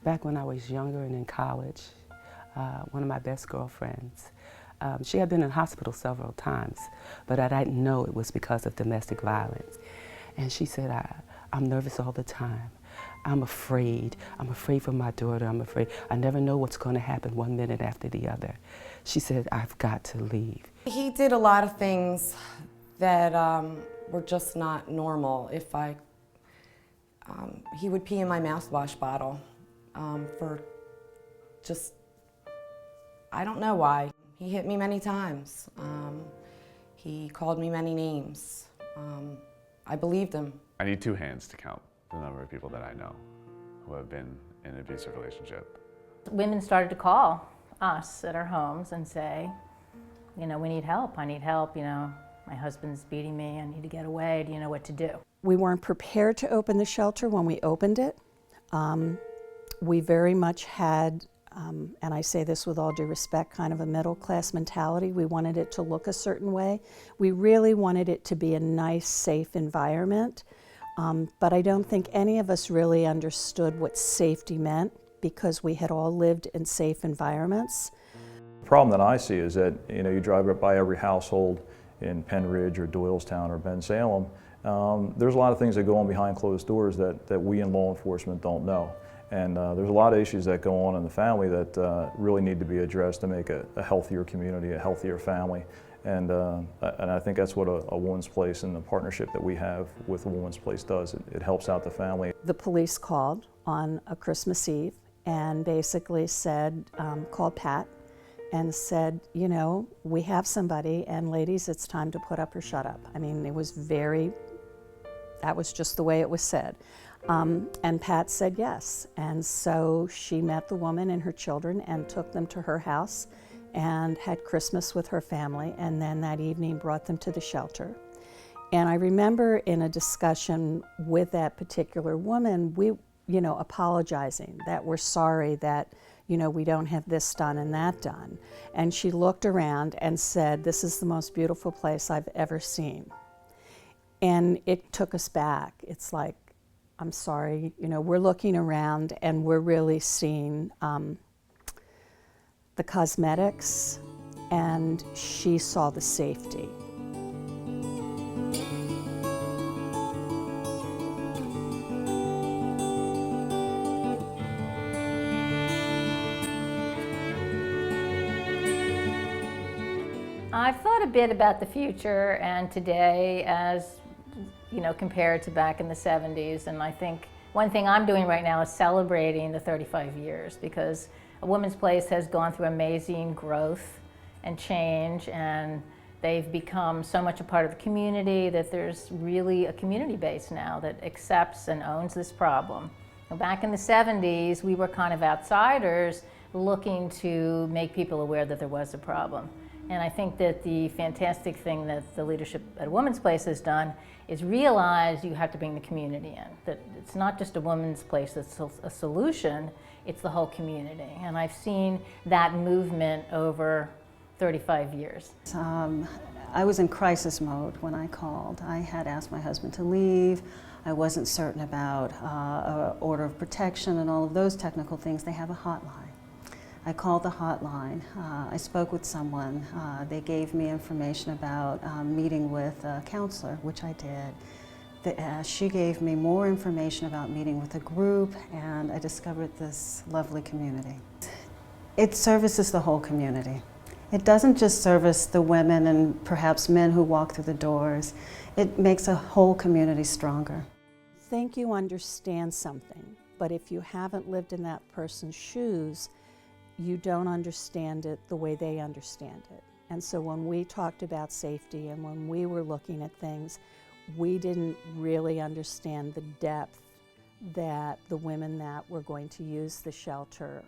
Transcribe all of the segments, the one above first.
Back when I was younger and in college, one of my best girlfriends, she had been in hospital several times, but I didn't know it was because of domestic violence. And she said, I'm nervous all the time. I'm afraid. I'm afraid for my daughter. I'm afraid. I never know what's going to happen one minute after the other. She said, I've got to leave. He did a lot of things that were just not normal. He would pee in my mouthwash bottle for just, I don't know why. He hit me many times. He called me many names. I believed him. I need two hands to count the number of people that I know who have been in an abusive relationship. Women started to call us at our homes and say, you know, we need help. I need help. You know, my husband's beating me. I need to get away. Do you know what to do? We weren't prepared to open the shelter when we opened it. We very much had, and I say this with all due respect, kind of a middle-class mentality. We wanted it to look a certain way. We really wanted it to be a nice, safe environment. But I don't think any of us really understood what safety meant because we had all lived in safe environments. The problem that I see is that, you know, you drive by every household in Penn Ridge or Doylestown or Bensalem. There's a lot of things that go on behind closed doors that we in law enforcement don't know. And there's a lot of issues that go on in the family that really need to be addressed to make a healthier community, a healthier family. And I think that's what a Woman's Place and the partnership that we have with the Woman's Place does. It helps out the family. The police called on a Christmas Eve and basically said, called Pat and said, you know, we have somebody, and ladies, it's time to put up or shut up. I mean, it was that was just the way it was said. And Pat said yes. And so she met the woman and her children and took them to her house and had Christmas with her family, and then that evening brought them to the shelter. And I remember in a discussion with that particular woman, we, you know, apologizing that we're sorry that, you know, we don't have this done and that done. And she looked around and said, this is the most beautiful place I've ever seen. And it took us back. It's like, I'm sorry, you know, we're looking around and we're really seeing the cosmetics, and she saw the safety. I've thought a bit about the future and today as, you know, compared to back in the 70s, and I think one thing I'm doing right now is celebrating the 35 years because A Woman's Place has gone through amazing growth and change, and they've become so much a part of the community that there's really a community base now that accepts and owns this problem. Back in the 70s, we were kind of outsiders looking to make people aware that there was a problem. And I think that the fantastic thing that the leadership at A Woman's Place has done is realize you have to bring the community in. That it's not just A Woman's Place that's a solution, it's the whole community. And I've seen that movement over 35 years. I was in crisis mode when I called. I had asked my husband to leave. I wasn't certain about order of protection and all of those technical things. They have a hotline. I called the hotline. I spoke with someone. They gave me information about meeting with a counselor, which I did. She gave me more information about meeting with a group, and I discovered this lovely community. It services the whole community. It doesn't just service the women and perhaps men who walk through the doors. It makes a whole community stronger. I think you understand something, but if you haven't lived in that person's shoes, you don't understand it the way they understand it. And so when we talked about safety and when we were looking at things, we didn't really understand the depth that the women that were going to use the shelter,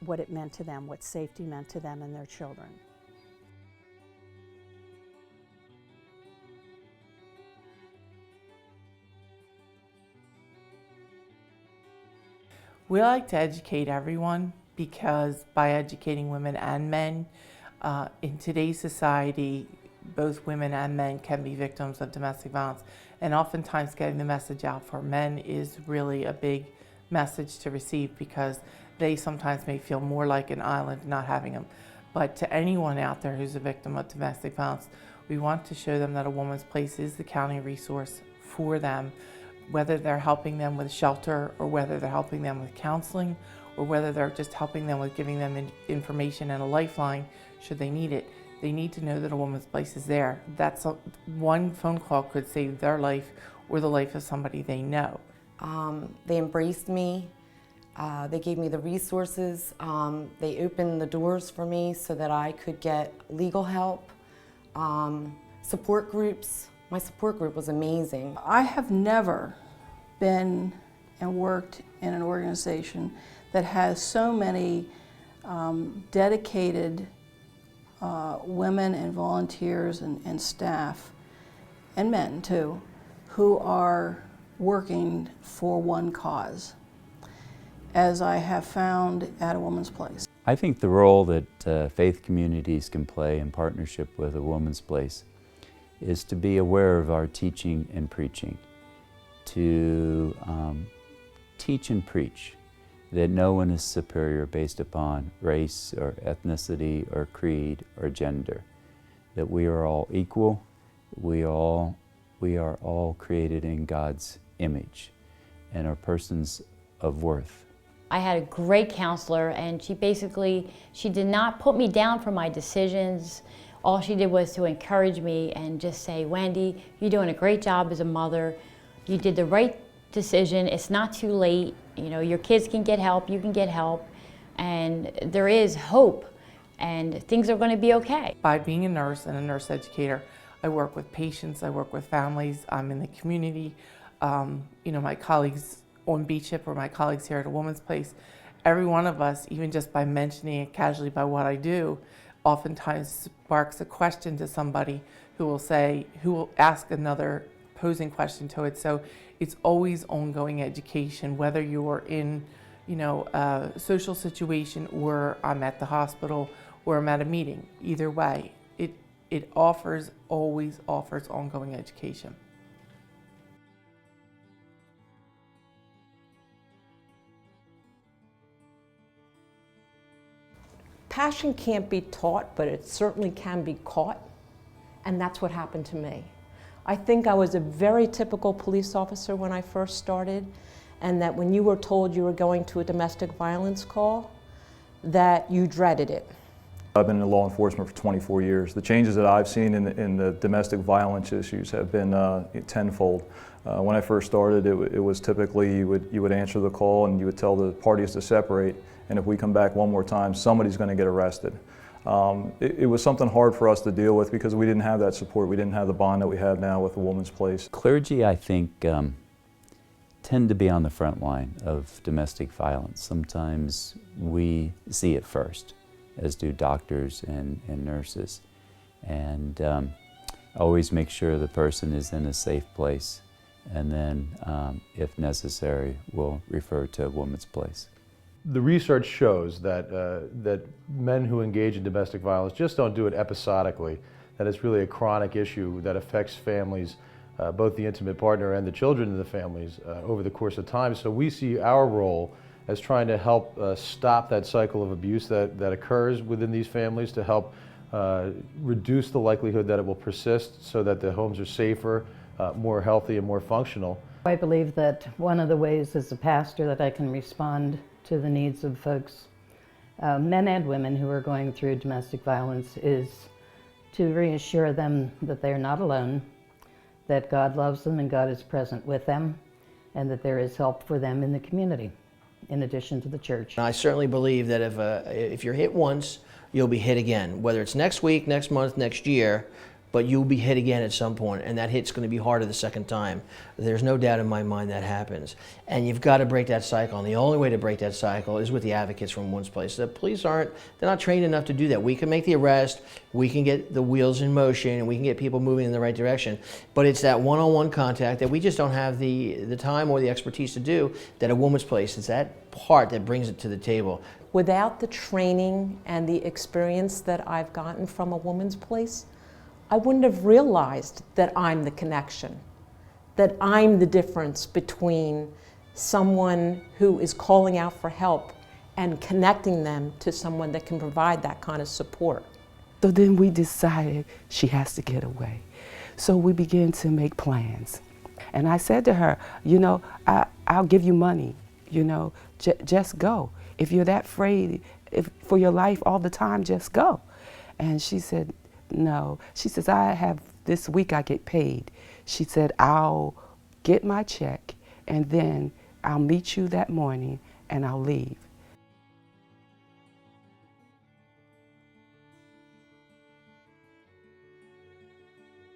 what it meant to them, what safety meant to them and their children. We like to educate everyone because by educating women and men, in today's society, both women and men can be victims of domestic violence. And oftentimes getting the message out for men is really a big message to receive, because they sometimes may feel more like an island not having them. But to anyone out there who's a victim of domestic violence, we want to show them that A Woman's Place is the county resource for them, whether they're helping them with shelter, or whether they're helping them with counseling, or whether they're just helping them with giving them information and a lifeline should they need it. They need to know that A Woman's Place is there. One phone call could save their life or the life of somebody they know. They embraced me. They gave me the resources. They opened the doors for me so that I could get legal help, support groups. My support group was amazing. I have never been and worked in an organization that has so many dedicated women and volunteers and staff, and men too, who are working for one cause, as I have found at A Woman's Place. I think the role that faith communities can play in partnership with A Woman's Place is to be aware of our teaching and preaching, to teach and preach that no one is superior based upon race or ethnicity or creed or gender, that we are all equal, we are all created in God's image and are persons of worth. I had a great counselor, and she did not put me down for my decisions. All she did was to encourage me and just say, Wendy, you're doing a great job as a mother. You did the right decision. It's not too late. You know, your kids can get help, you can get help, and there is hope, and things are going to be okay. By being a nurse and a nurse educator, I work with patients, I work with families, I'm in the community. You know, my colleagues on Beachip or my colleagues here at A Woman's Place, every one of us, even just by mentioning it casually by what I do, oftentimes sparks a question to somebody who will ask another posing question to it. So it's always ongoing education, whether you're in, you know, a social situation, or I'm at the hospital, or I'm at a meeting. Either way, it always offers ongoing education. Passion can't be taught, but it certainly can be caught, and that's what happened to me. I think I was a very typical police officer when I first started, and that when you were told you were going to a domestic violence call, that you dreaded it. I've been in law enforcement for 24 years. The changes that I've seen in the domestic violence issues have been tenfold. When I first started, it was typically you would answer the call and you would tell the parties to separate, and if we come back one more time, somebody's going to get arrested. It was something hard for us to deal with because we didn't have that support. We didn't have the bond that we have now with A Woman's Place. Clergy, I think, tend to be on the front line of domestic violence. Sometimes we see it first, as do doctors and nurses. And always make sure the person is in a safe place, and then, if necessary, we'll refer to A Woman's Place. The research shows that, that men who engage in domestic violence just don't do it episodically, that it's really a chronic issue that affects families, both the intimate partner and the children in the families, over the course of time. So we see our role as trying to help stop that cycle of abuse that occurs within these families, to help reduce the likelihood that it will persist so that the homes are safer, more healthy and more functional. I believe that one of the ways as a pastor that I can respond to the needs of folks, men and women who are going through domestic violence, is to reassure them that they're not alone, that God loves them and God is present with them, and that there is help for them in the community, in addition to the church. I certainly believe that if you're hit once, you'll be hit again, whether it's next week, next month, next year, but you'll be hit again at some point, and that hit's going to be harder the second time. There's no doubt in my mind that happens. And you've got to break that cycle, and the only way to break that cycle is with the advocates from Women's Place. The police they're not trained enough to do that. We can make the arrest, we can get the wheels in motion, and we can get people moving in the right direction, but it's that one-on-one contact that we just don't have the time or the expertise to do, that A Woman's Place, it's that part that brings it to the table. Without the training and the experience that I've gotten from A Woman's Place, I wouldn't have realized that I'm the connection, that I'm the difference between someone who is calling out for help and connecting them to someone that can provide that kind of support. So then we decided she has to get away. So we began to make plans. And I said to her, you know, I'll give you money, you know, just go. If you're that afraid for your life all the time, just go. And she said, no. She says, this week I get paid. She said, I'll get my check and then I'll meet you that morning and I'll leave.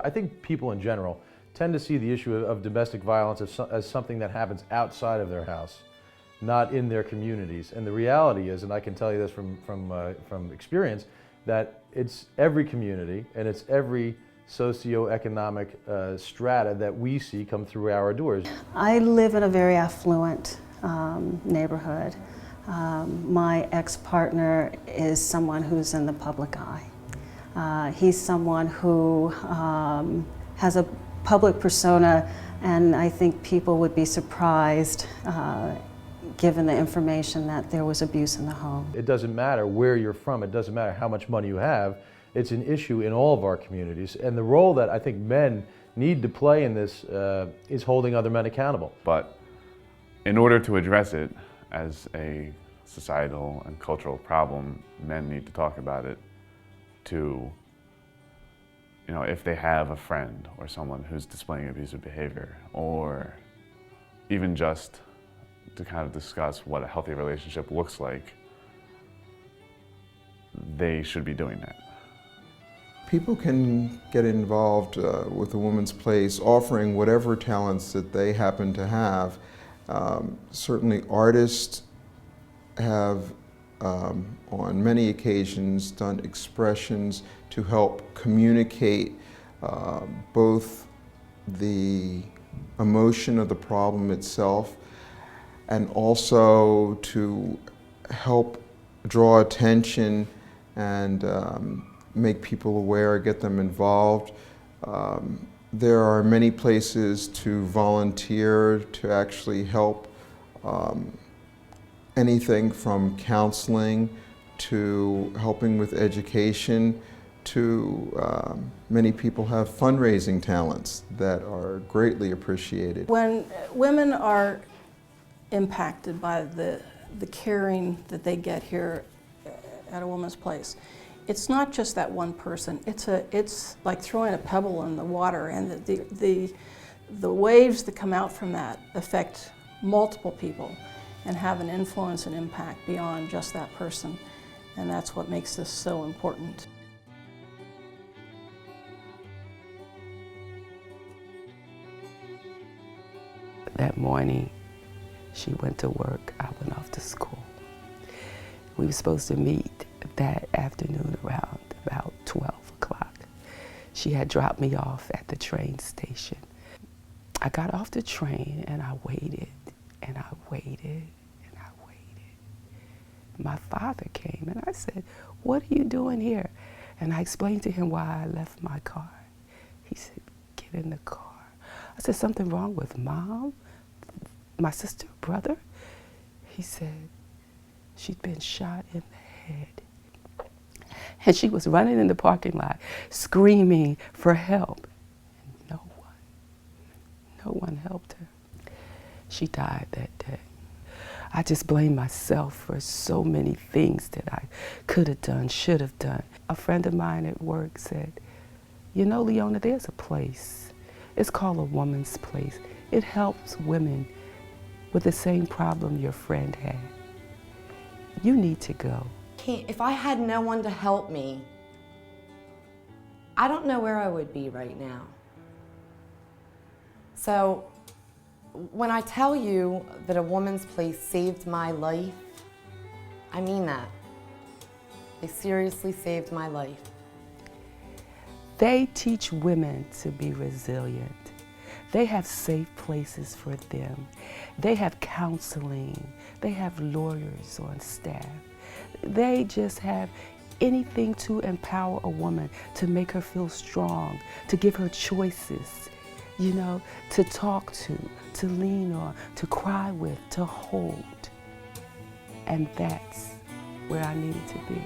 I think people in general tend to see the issue of domestic violence as something that happens outside of their house, not in their communities. And the reality is, and I can tell you this from experience, that it's every community and it's every socioeconomic strata that we see come through our doors. I live in a very affluent neighborhood. My ex-partner is someone who's in the public eye. He's someone who has a public persona, and I think people would be surprised given the information that there was abuse in the home. It doesn't matter where you're from, it doesn't matter how much money you have, it's an issue in all of our communities, and the role that I think men need to play in this is holding other men accountable. But in order to address it as a societal and cultural problem, men need to talk about it to, you know, if they have a friend or someone who's displaying abusive behavior, or even just to kind of discuss what a healthy relationship looks like, they should be doing that. People can get involved with a woman's place, offering whatever talents that they happen to have. Certainly artists have on many occasions done expressions to help communicate both the emotion of the problem itself and also to help draw attention and make people aware, get them involved. There are many places to volunteer to actually help, anything from counseling to helping with education to many people have fundraising talents that are greatly appreciated. When women are impacted by the caring that they get here at a woman's place, it's not just that one person. It's like throwing a pebble in the water, and the waves that come out from that affect multiple people and have an influence and impact beyond just that person. And that's what makes this so important. That morning, she went to work, I went off to school. We were supposed to meet that afternoon around about 12 o'clock. She had dropped me off at the train station. I got off the train and I waited and I waited and I waited. My father came and I said, "What are you doing here?" And I explained to him why I left my car. He said, "Get in the car." I said, "Something wrong with Mom? My sister, brother?" He said, "She'd been shot in the head." And she was running in the parking lot, screaming for help. And no one helped her. She died that day. I just blame myself for so many things that I could have done, should have done. A friend of mine at work said, "You know, Leona, there's a place. It's called a woman's place. It helps women with the same problem your friend had. You need to go." If I had no one to help me, I don't know where I would be right now. So when I tell you that a woman's place saved my life, I mean that. They seriously saved my life. They teach women to be resilient. They have safe places for them. They have counseling. They have lawyers on staff. They just have anything to empower a woman, to make her feel strong, to give her choices. you know, to talk to lean on, to cry with, to hold. And that's where I needed to be.